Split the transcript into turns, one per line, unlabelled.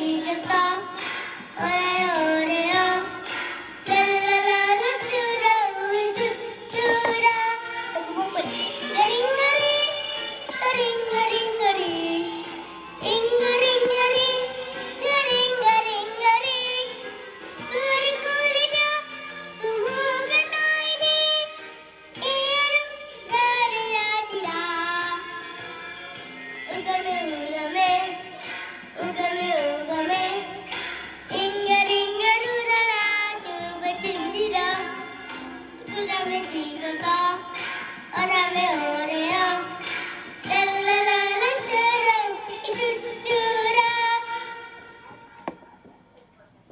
지겠어 오래요 오래요 랄랄랄라 쭈라 우리 쭈쭈라 링가링 링가링가링 링가링가링 링가링가링 우리 꿀리며 부부가 나이니 이름 나를 아니라 우감해 우감해 링가링가 루라라 두번 칩시다 우감해 찍어서 어라메